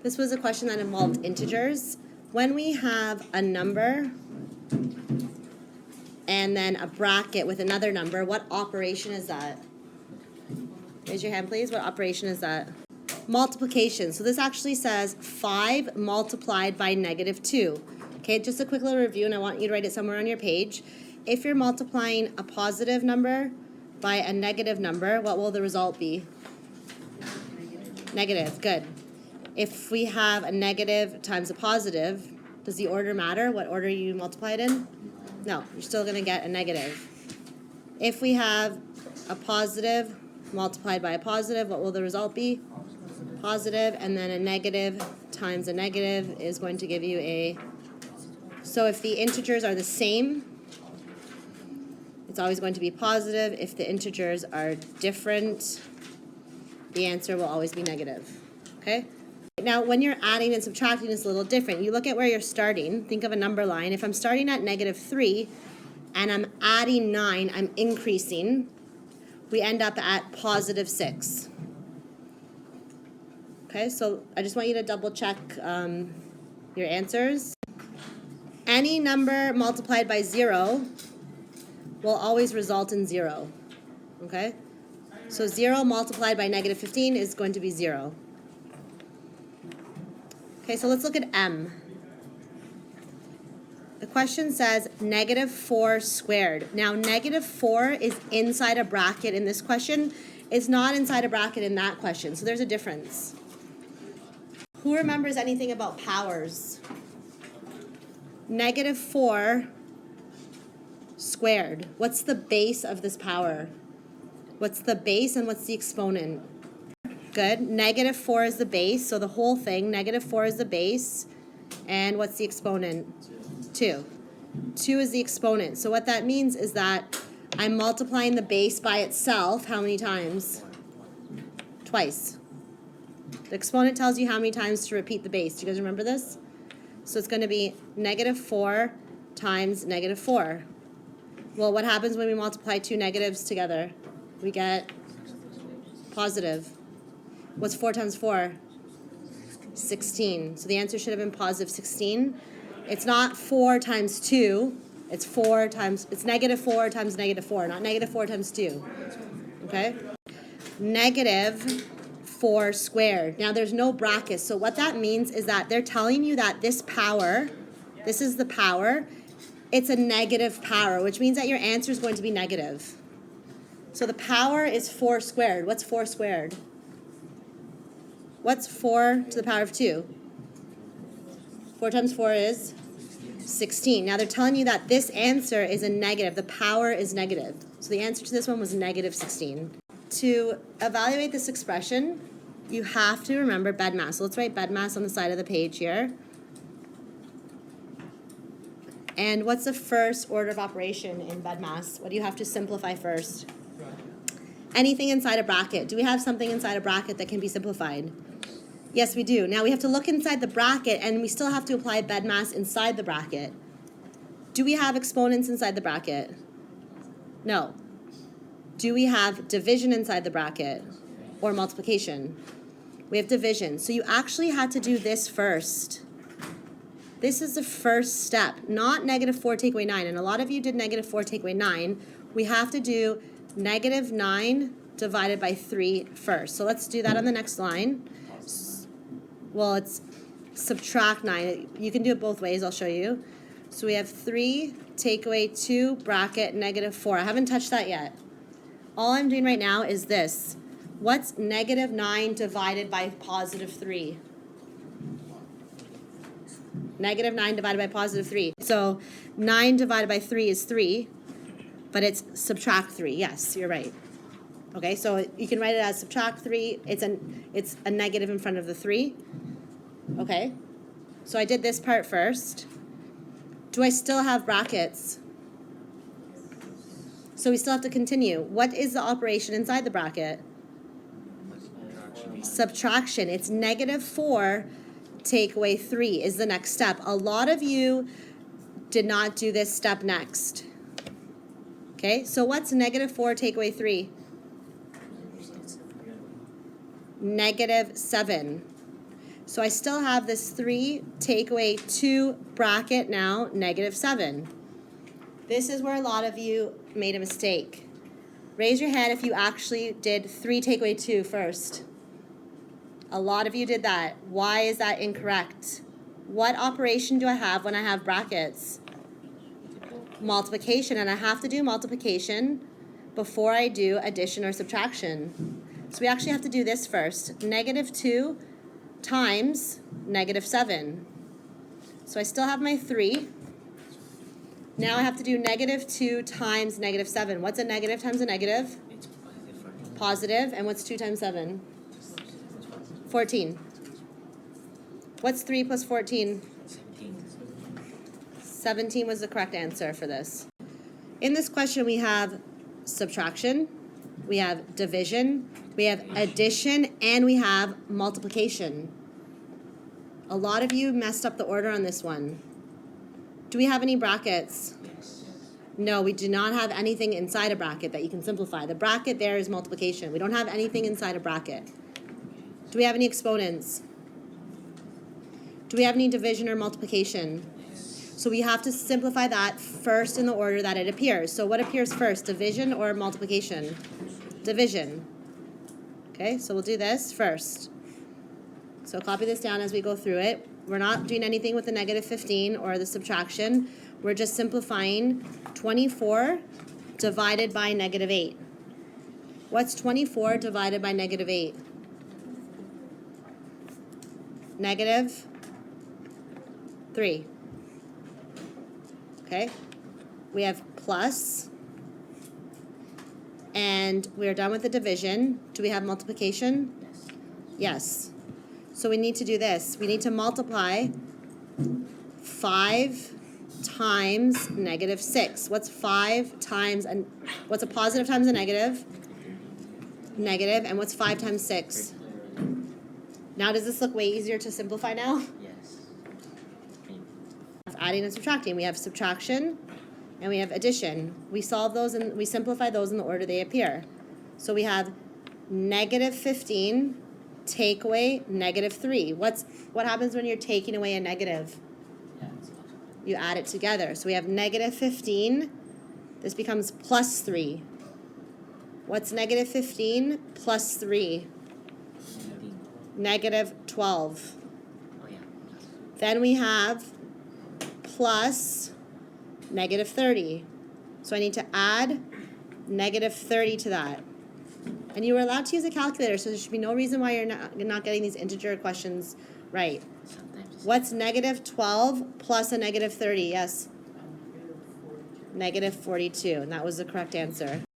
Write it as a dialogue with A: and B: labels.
A: This was a question that involved integers. When we have a number and then a bracket with another number, what operation is that? Raise your hand, please. What operation is that? Multiplication. So this actually says 5 multiplied by -2. Okay, just a quick little review, and I want you to write it somewhere on your page. If you're multiplying a positive number by a negative number, what will the result be? Negative. Good. If we have a negative times a positive, does the order matter? What order you multiply it in? No, you're still going to get a negative. If we have a positive multiplied by a positive, what will the result be? Positive, and then a negative times a negative is going to give you a... So if the integers are the same, it's always going to be positive. If the integers are different, the answer will always be negative. Okay? Now, when you're adding and subtracting, it's a little different. You look at where you're starting. Think of a number line. If I'm starting at -3 and I'm adding 9, I'm increasing. We end up at +6. Okay, so I just want you to double check your answers. Any number multiplied by 0 will always result in 0. Okay? So 0 multiplied by -15 is going to be 0. Okay, so let's look at M. The question says -4 squared. Now, -4 is inside a bracket in this question. It's not inside a bracket in that question, so there's a difference. Who remembers anything about powers? -4 squared. What's the base of this power? What's the base and what's the exponent? Good. -4 is the base, so the whole thing, -4 is the base. And what's the exponent? 2. 2 is the exponent. So what that means is that I'm multiplying the base by itself how many times? Twice. The exponent tells you how many times to repeat the base. Do you guys remember this? So it's going to be -4 times -4. Well, what happens when we multiply two negatives together? We get positive. What's 4 times 4? 16. So the answer should have been +16. It's not 4 times 2. It's -4 times -4 times -4, not -4 times 2. Okay? -4 squared. Now there's no brackets, so what that means is that they're telling you that this power, this is the power, it's a negative power, which means that your answer is going to be negative. So the power is 4 squared. What's 4 squared? What's 4 to the power of 2? 4 times 4 is 16. Now they're telling you that this answer is a negative. The power is negative. So the answer to this one was -16. To evaluate this expression, you have to remember bedmas. So let's write bedmas on the side of the page here. And what's the first order of operation in bedmas? What do you have to simplify first? Anything inside a bracket. Do we have something inside a bracket that can be simplified? Yes, we do. Now we have to look inside the bracket, and we still have to apply bedmas inside the bracket. Do we have exponents inside the bracket? No. Do we have division inside the bracket or multiplication? We have division. So you actually had to do this first. This is the first step, not -4 take away 9. And a lot of you did -4 take away 9. We have to do -9 divided by 3 first. So let's do that on the next line. Well, it's subtract 9. You can do it both ways. I'll show you. So we have 3 take away 2 bracket -4. I haven't touched that yet. All I'm doing right now is this. What's -9 divided by +3? -9 divided by +3. So 9 divided by 3 is 3, but it's subtract 3. Yes, you're right. Okay, so you can write it as subtract 3. It's a negative in front of the 3. Okay, so I did this part first. Do I still have brackets? So we still have to continue. What is the operation inside the bracket? Subtraction. It's -4 take away 3 is the next step. A lot of you did not do this step next. Okay, so what's -4 take away 3? -7. So I still have this 3 take away 2 bracket now, -7. This is where a lot of you made a mistake. Raise your hand if you actually did 3 take away 2 first. A lot of you did that. Why is that incorrect? What operation do I have when I have brackets? Multiplication, and I have to do multiplication before I do addition or subtraction. So we actually have to do this first. -2 times -7. So I still have my 3. Now I have to do -2 times -7. What's a negative times a negative?
B: It's positive.
A: Positive. And what's 2 times 7? 14. What's 3 plus 14?
B: 17.
A: 17 was the correct answer for this. In this question, we have subtraction, we have division, we have addition, and we have multiplication. A lot of you messed up the order on this one. Do we have any brackets?
B: Yes.
A: No, we do not have anything inside a bracket that you can simplify. The bracket there is multiplication. We don't have anything inside a bracket. Do we have any exponents? Do we have any division or multiplication?
B: Yes.
A: So we have to simplify that first in the order that it appears. So what appears first, division or multiplication? Division. Okay, so we'll do this first. So copy this down as we go through it. We're not doing anything with the -15 or the subtraction. We're just simplifying 24 divided by -8. What's 24 divided by -8? -3. Okay, we have plus, and we're done with the division. Do we have multiplication?
B: Yes.
A: Yes. So we need to do this. We need to multiply 5 times -6. What's 5 times, and what's a positive times a negative? Negative, and what's 5 times 6? Now does this look way easier to simplify now?
B: Yes.
A: Adding and subtracting. We have subtraction and we have addition. We solve those and we simplify those in the order they appear. So we have -15 take away -3. What happens when you're taking away a negative?
B: Yeah.
A: You add it together. So we have -15. This becomes plus 3. What's -15 plus 3?
B: 17.
A: -12.
B: Oh yeah.
A: Then we have plus -30. So I need to add -30 to that. And you were allowed to use a calculator, so there should be no reason why you're not getting these integer questions right.
B: Sometimes it's
A: What's -12 plus a -30? Yes. -42, and that was the correct answer.